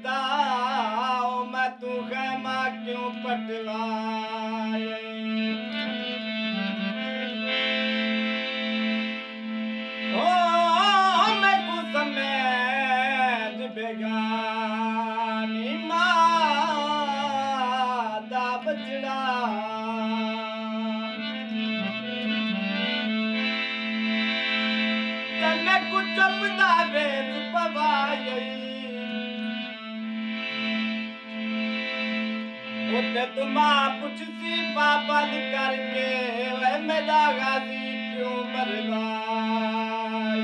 बचदा ओ मैं तू खैमा क्यों पटवाए ओ मैं को समझ बेगानी मां दा बचड़ा मैं कुछ चुपदा बेस पवाई उते तुमा पुछसी पापल करके वे मेरा गाजी क्यों मरवाए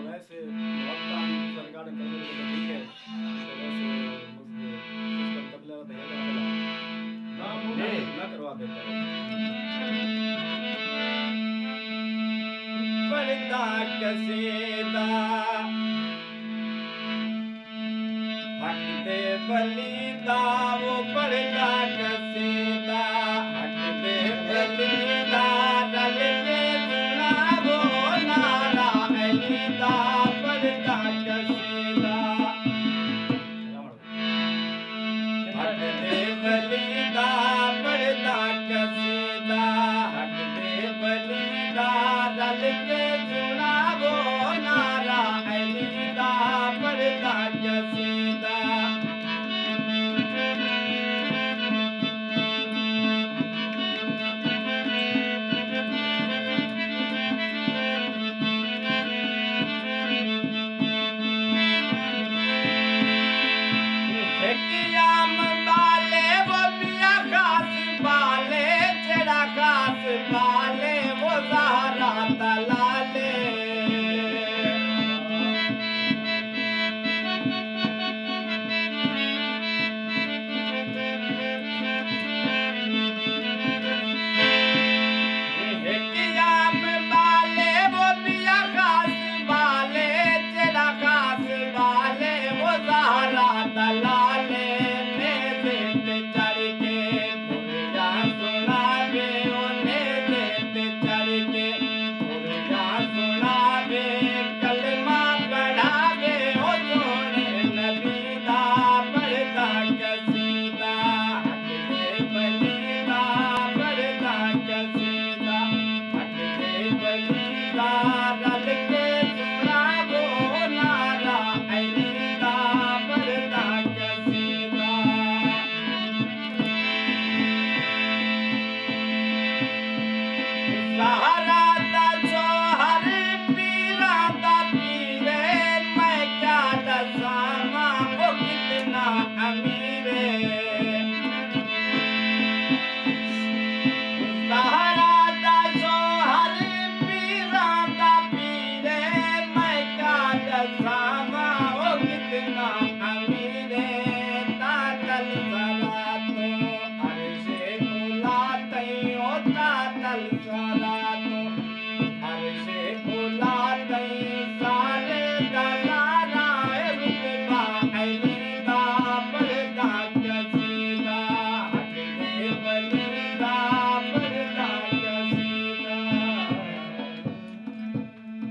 वैसे बहुत काम सरकार ने करने को ठीक है वैसे मुझे सिस्टम तबला भेजा ना ना करवा देता पड़ता कसीदा हक दे बलिदा